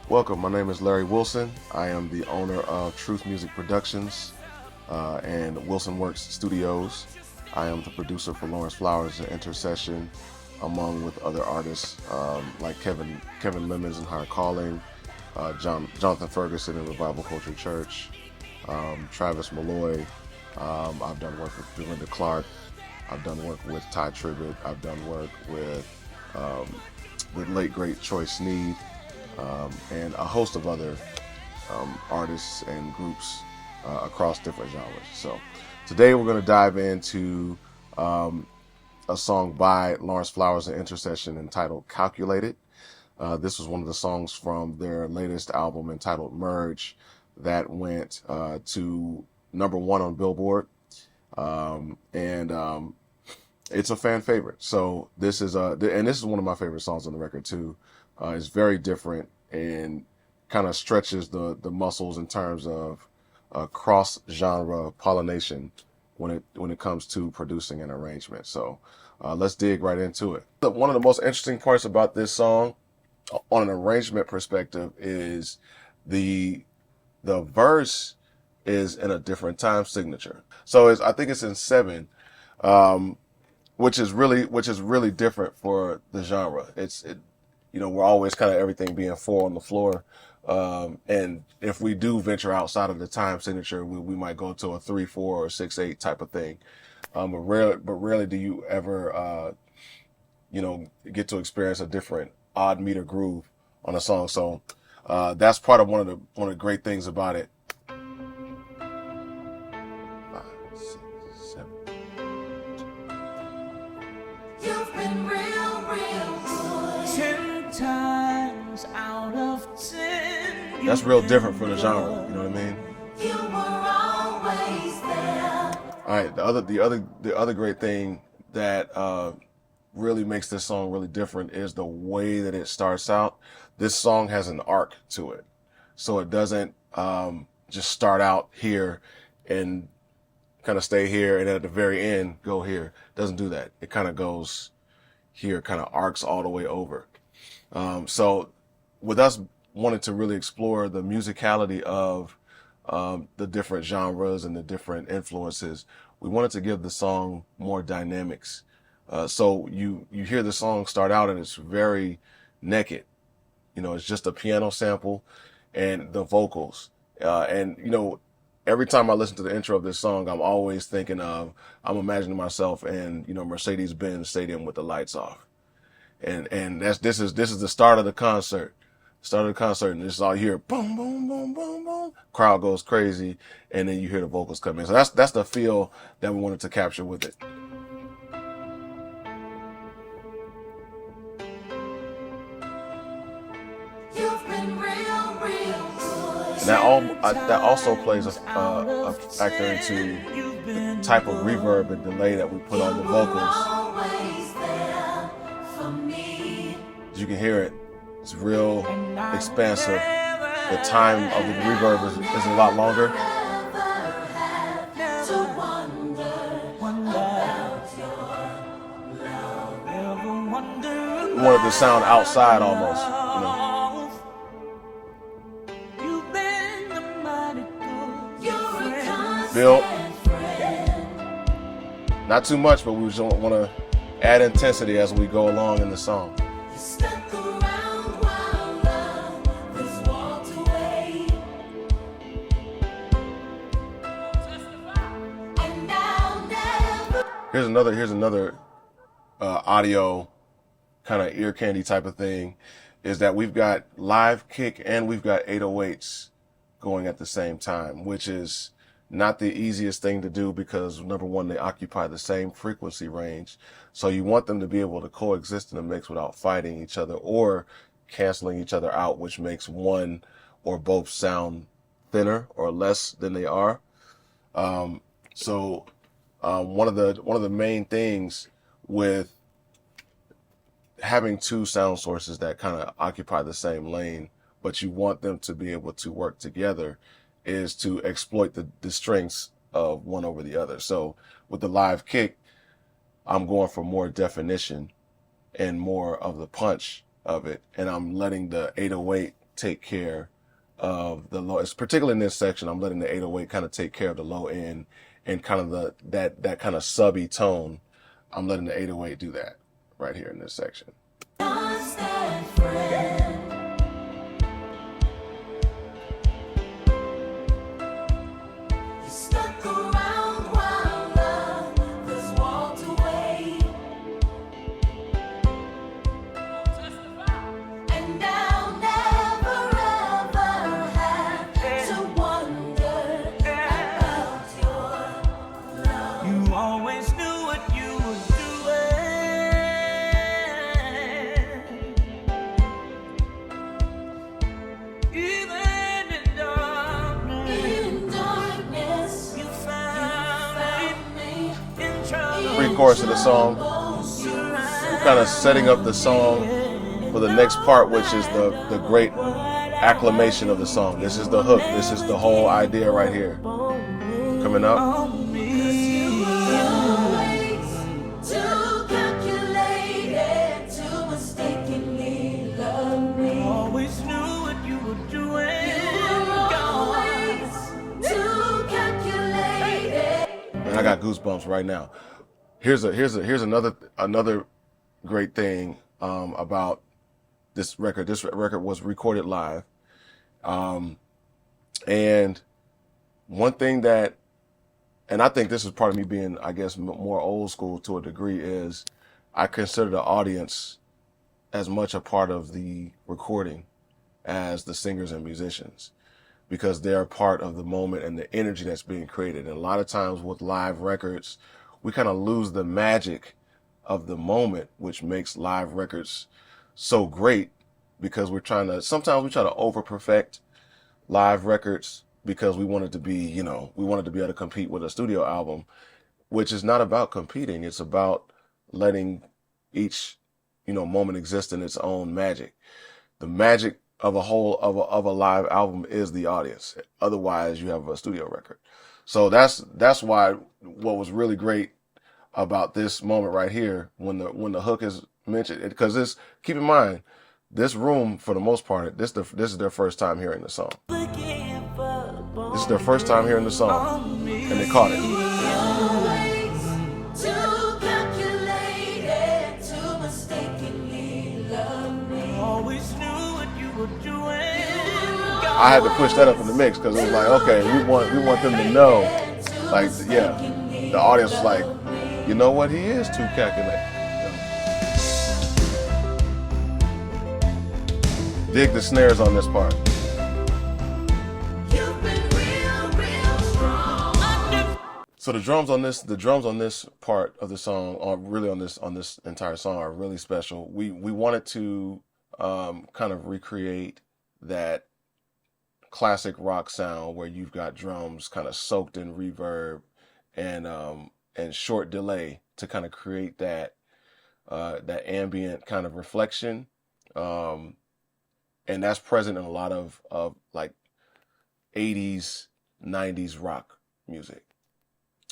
Welcome, my name is Larry Wilson. I am the owner of Truth Music Productions and Wilson Works Studios. I am the producer for Lawrence Flowers Intercession, among with other artists like Kevin Lemons and Higher Calling, Jonathan Ferguson and Revival Culture Church, Travis Malloy. I've done work with Belinda Clark. I've done work with Ty Tribbett. I've done work with the late great Troy Sneed. And a host of other artists and groups across different genres. So today we're going to dive into a song by Lawrence Flowers Intercession entitled Calculated. This was one of the songs from their latest album entitled Merge that went to #1 on Billboard. It's a fan favorite. So this is one of my favorite songs on the record too. It's very different and kind of stretches the muscles in terms of cross genre pollination when it comes to producing an arrangement. So let's dig right into it. One of the most interesting parts about this song, on an arrangement perspective, is the verse is in a different time signature. So I think it's in 7. Which is really different for the genre. We're always kind of everything being 4 on the floor. And if we do venture outside of the time signature, we might go to a 3/4 or 6/8 type of thing. But rarely do you ever, get to experience a different odd meter groove on a song. So, that's part of one of the great things about it. 5, 6, 7. You've been real good. 10 times out of 10. That's real different for the genre. You know what I mean? You were always there. All right. The other great thing that really makes this song really different is the way that it starts out. This song has an arc to it, so it doesn't just start out here and kind of stay here and at the very end go here. It doesn't do that. It kind of goes here, kind of arcs all the way over. So with us wanting to really explore the musicality of the different genres and the different influences, we wanted to give the song more dynamics. So you hear the song start out and it's very naked. It's just a piano sample and the vocals. Every time I listen to the intro of this song, I'm always thinking I'm imagining myself in, Mercedes-Benz Stadium with the lights off. And this is the start of the concert. And this is all you hear, boom, boom, boom, boom, boom. Crowd goes crazy, and then you hear the vocals come in. So that's the feel that we wanted to capture with it. You've been real good. That also plays a factor into the type of reverb and delay that we put on the vocals. Always there for me. As you can hear it, it's real expansive. The time of the reverb is a lot longer. Never had to wonder about your love. Ever wonder We wanted to sound outside almost, You've been a mighty good. You're a constant Built. friend. Not too much, but we just want to add intensity as we go along in the song. You stuck around while others walked away. And I'll never. Here's another audio kind of ear candy type of thing, is that we've got live kick and we've got 808s going at the same time, which is not the easiest thing to do because #1, they occupy the same frequency range. So you want them to be able to coexist in a mix without fighting each other or canceling each other out, which makes one or both sound thinner or less than they are. One of the main things with having 2 sound sources that kind of occupy the same lane, but you want them to be able to work together, is to exploit the strengths of one over the other. So with the live kick, I'm going for more definition and more of the punch of it, and I'm letting the 808 take care of the low. It's particularly in this section. I'm letting the 808 kind of take care of the low end and kind of that kind of subby tone. I'm letting the 808 do that right here in this section. Constant friend. You stuck around while others walked away, and I'll never ever have to wonder about your love. You always knew what you were doing. Even in darkness, you found me in trouble. Pre-chorus of the song, we're kind of setting up the song for the next part, which is the great acclamation of the song. This is the hook. This is the whole idea right here. Coming up. Too calculated to mistakenly love me. Always knew what you were doing. You were always too calculated. And I got goosebumps right now. Here's another great thing about this record. This record was recorded live, and one thing that, and I think this is part of me being, I guess, more old school to a degree, is I consider the audience as much a part of the recording as the singers and musicians, because they're a part of the moment and the energy that's being created. And a lot of times with live records, we kind of lose the magic of the moment, which makes live records so great, because sometimes we try to over perfect live records because we want it to be, we want it to be able to compete with a studio album, which is not about competing. It's about letting each, moment exist in its own magic. The magic of of a live album is the audience. Otherwise you have a studio record. So that's why what was really great about this moment right here, when the hook is mentioned, because keep in mind, this room, for the most part, this is their first time hearing the song. This is their first time hearing the song, and they caught it. Too calculated to mistakenly love me. Always knew what you were doing. I had to push that up in the mix because it was like, okay, we want them to know, like, yeah, the audience was like, you know what, he is too calculated. Dig the snares on this part. You've been real strong. So the drums on this part of the song, or really on this entire song, are really special. We wanted to kind of recreate that classic rock sound where you've got drums kind of soaked in reverb and short delay to kind of create that ambient kind of reflection. And that's present in a lot of like 80s, 90s rock music.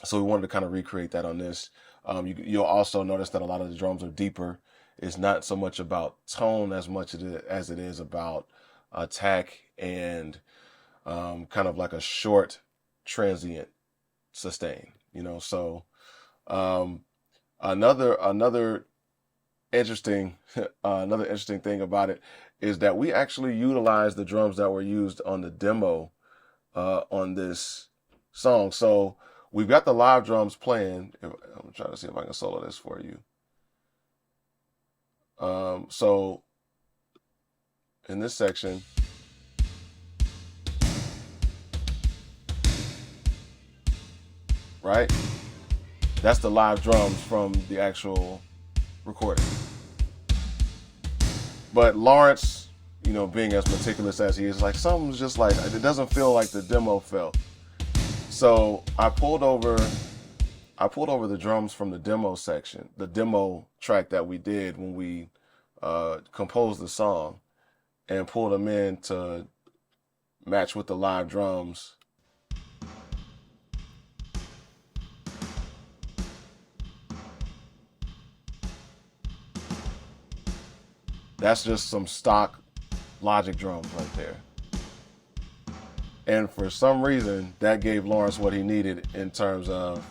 So we wanted to kind of recreate that on this. You'll also notice that a lot of the drums are deeper. It's not so much about tone as much as it is about attack and kind of like a short transient sustain, So another interesting thing about it is that we actually utilized the drums that were used on the demo on this song. So we've got the live drums playing. I'm trying to see if I can solo this for you. So in this section, right? That's the live drums from the actual recording. But Lawrence, being as meticulous as he is, like, something's just like, it doesn't feel like the demo felt. So I pulled over the drums from the demo section, the demo track that we did when we composed the song, and pulled them in to match with the live drums. That's just some stock Logic drums right there. And for some reason, that gave Lawrence what he needed in terms of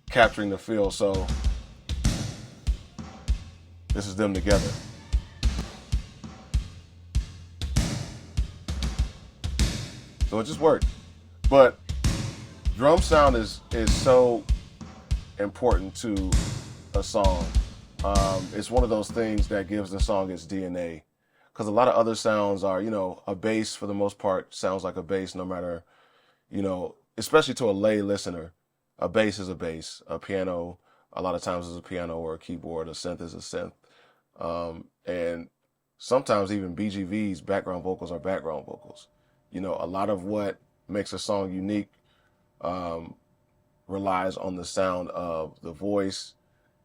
capturing the feel. So this is them together. So it just worked. But drum sound is so important to a song. It's one of those things that gives the song its DNA. Because a lot of other sounds are, you know, a bass for the most part sounds like a bass no matter, you know, especially to a lay listener. A bass is a bass. A piano, a lot of times is a piano or a keyboard. A synth is a synth. And sometimes even BGVs, background vocals, are background vocals. You know, a lot of what makes a song unique relies on the sound of the voice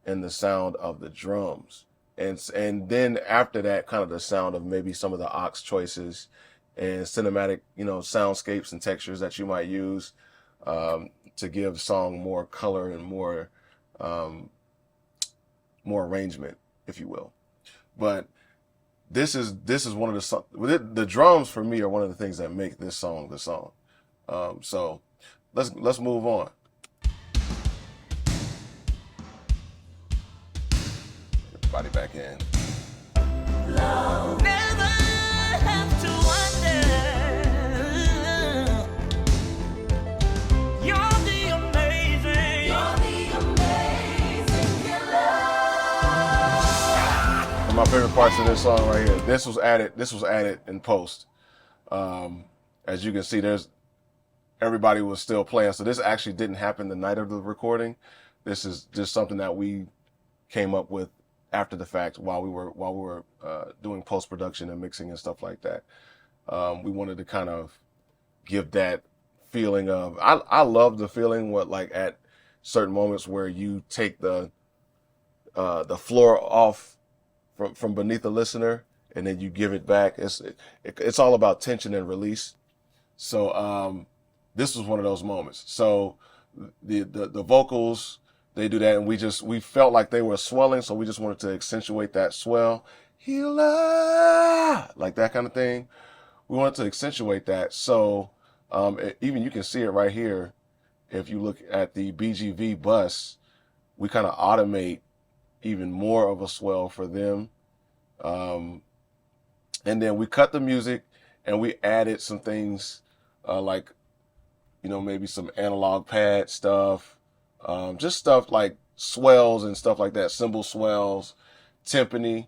and the sound of the drums. And then after that, kind of the sound of maybe some of the aux choices and cinematic, you know, soundscapes and textures that you might use to give the song more color and more arrangement, if you will. But this is one of the drums for me are one of the things that make this song the song. So let's move on. Get the body back in. Love never have to wonder. You're the amazing killer. One of my favorite parts of this song right here. This was added in post. As you can see, everybody was still playing. So this actually didn't happen the night of the recording. This is just something that we came up with after the fact while we were doing post-production and mixing and stuff like that. We wanted to kind of give that feeling of, I love the feeling like at certain moments where you take the floor off from beneath the listener and then you give it back. It's all about tension and release. So this was one of those moments. So the vocals, they do that, and we felt like they were swelling, so we just wanted to accentuate that swell. Healer, like that kind of thing. We wanted to accentuate that. So even you can see it right here. If you look at the BGV bus, we kind of automate even more of a swell for them. And then we cut the music and we added some things like, you know, maybe some analog pad stuff, just stuff like swells and stuff like that, cymbal swells, timpani,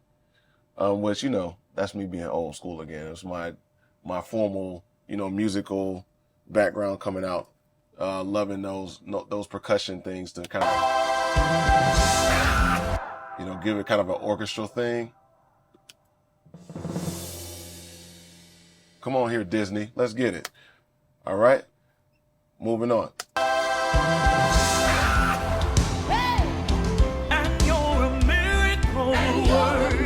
which, you know, that's me being old school again. It's my formal, you know, musical background coming out, loving those percussion things to kind of, you know, give it kind of an orchestral thing. Come on here, Disney. Let's get it. All right. Moving on. And you're a miracle worker.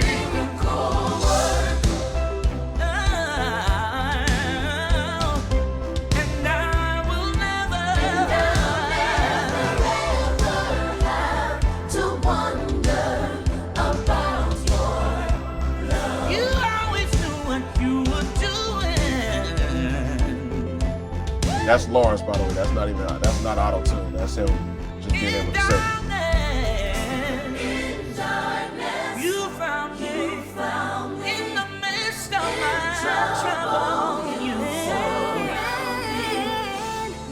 And I will never have to wonder about your love. You always knew what you were doing. That's Lawrence, by the way. That's not auto-tune. That's him just being able to sing. In darkness, you found me. In the midst of my trouble, you found me.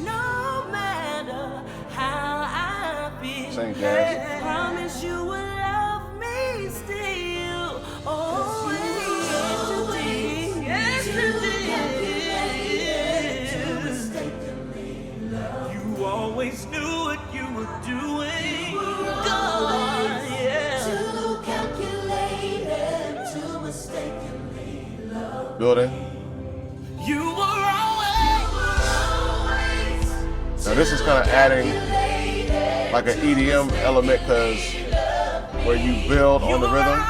No matter how I feel, Sing, Jazz. promise you will love me still. Always, yesterday. You always knew what you were doing. God, yeah. Too calculated to mistakenly love. Building. You were always. Now this is kind of adding like an EDM element because where you build on the rhythm.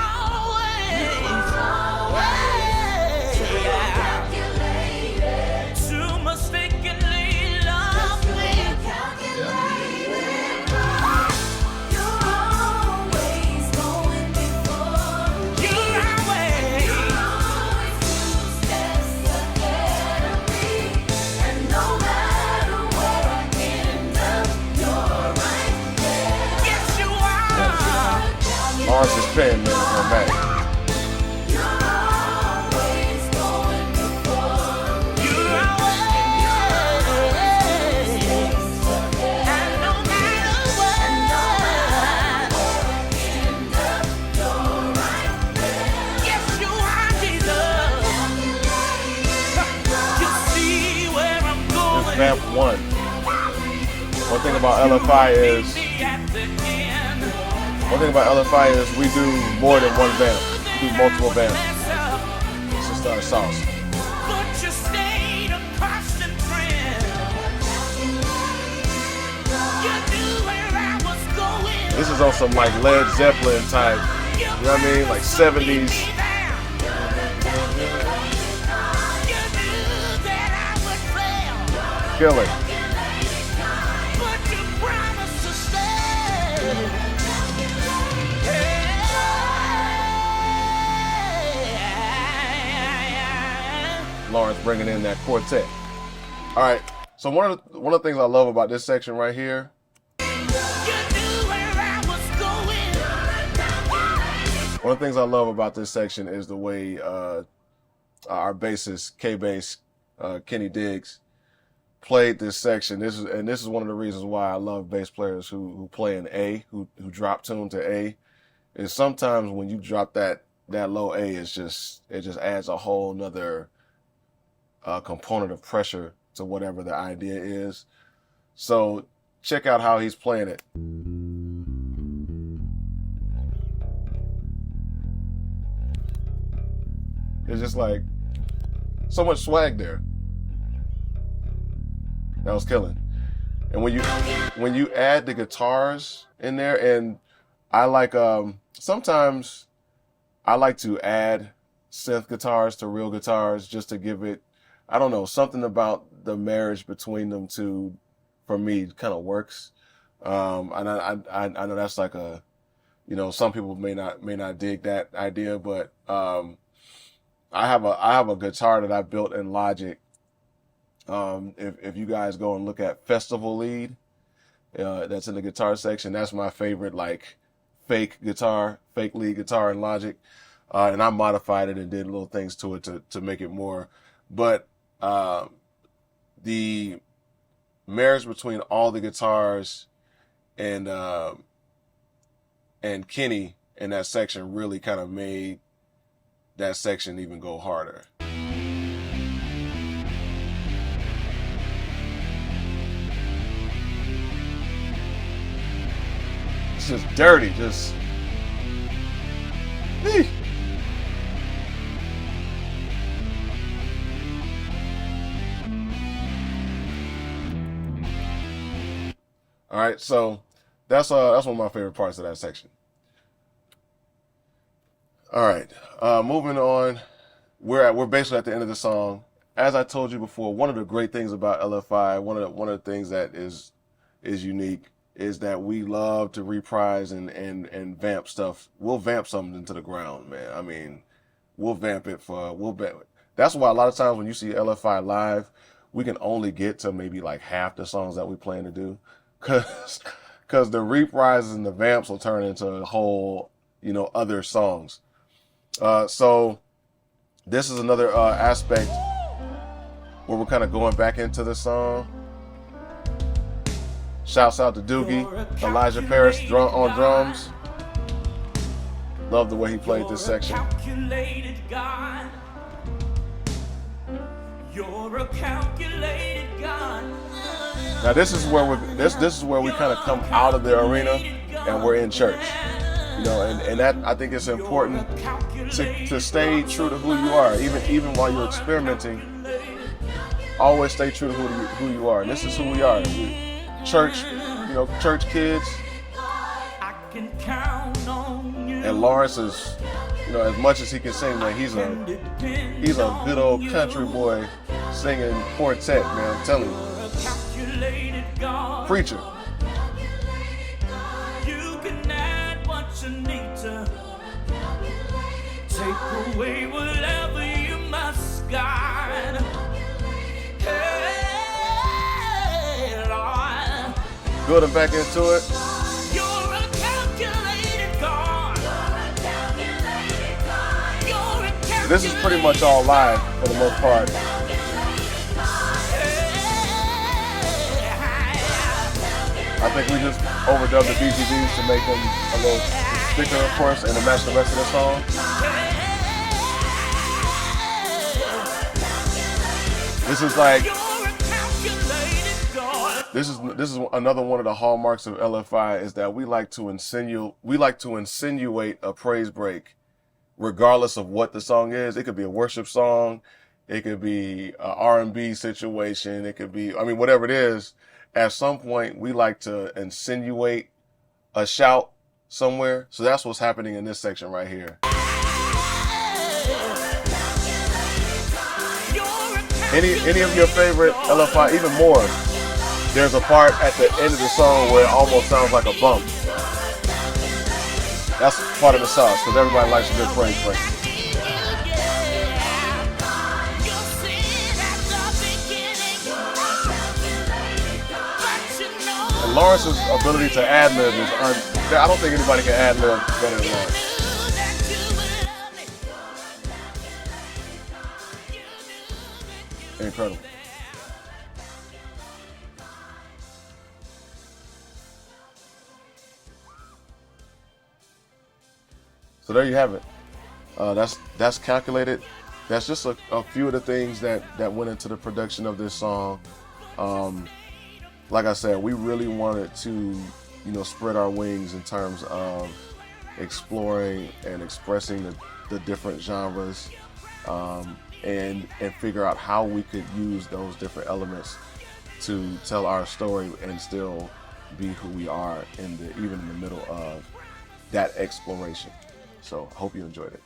Lawrence's pen, man, is dramatic. Vamp 1. One thing about LFI is we do more than one vamp. We do multiple vamps. It's just our sauce. This is on some like Led Zeppelin type, you know what I mean? Like 70s. Killing. Lawrence bringing in that quartet. All right. So one of the things I love about this section right here. One of the things I love about this section is the way our bassist, K-Bass, Kenny Diggs, played this section. This is one of the reasons why I love bass players who play in A, who drop tune to A. Is sometimes when you drop that low A, it just adds a whole nother component of pressure to whatever the idea is. So check out how he's playing it. It's just like so much swag there. That was killing. And when you add the guitars in there, and I like sometimes I like to add synth guitars to real guitars just to give it, I don't know, something about the marriage between them two for me kind of works. And I know that's like a, you know, some people may not dig that idea, but I have a guitar that I built in Logic. If you guys go and look at Festival Lead, that's in the guitar section. That's my favorite, like fake lead guitar in Logic. And I modified it and did little things to it to make it more. But the marriage between all the guitars and Kenny in that section really kind of made that section even go harder. It's just dirty, just. All right, so that's one of my favorite parts of that section. All right, moving on. We're basically at the end of the song. As I told you before, one of the great things about LFI, one of the things that is unique, is that we love to reprise and vamp stuff. We'll vamp something into the ground, man. I mean, we'll vamp it that's why a lot of times when you see LFI live, we can only get to maybe like half the songs that we plan to do, cause the reprises and the vamps will turn into a whole, you know, other songs. So this is another aspect where we're kind of going back into the song. Shouts out to Doogie, Elijah Paris on drums. Love the way he played this section. Now this is where we kind of come out of the arena and we're in church. You know, and that, I think it's important to stay true to who you are, even while you're experimenting. Always stay true to who you are, and this is who we are. Church, you know, church kids. And Lawrence is, you know, as much as he can sing, man, he's a good old country boy singing quartet, man. I'm telling you, preacher. Take away whatever you must guide. Hey, Lord. Building back into it. You're a calculated God. This is pretty much all live for the most part. I think we just overdubbed the BGBs to make them a little thicker, of course, and to match the rest of the song. This is like, this is another one of the hallmarks of LFI, is that we like to insinuate a praise break, regardless of what the song is. It could be a worship song, it could be an R&B situation, it could be, I mean, whatever it is. At some point, we like to insinuate a shout somewhere. So that's what's happening in this section right here. Any of your favorite LFI, even more, there's a part at the end of the song where it almost sounds like a bump. That's part of the sauce, because everybody likes a good praise break. And Lawrence's ability to ad-lib is I don't think anybody can ad-lib better than Lawrence. Incredible. So there you have it. That's calculated. That's just a few of the things that went into the production of this song. Like I said, we really wanted to, spread our wings in terms of exploring and expressing the different genres, and figure out how we could use those different elements to tell our story and still be who we are even in the middle of that exploration. So I hope you enjoyed it.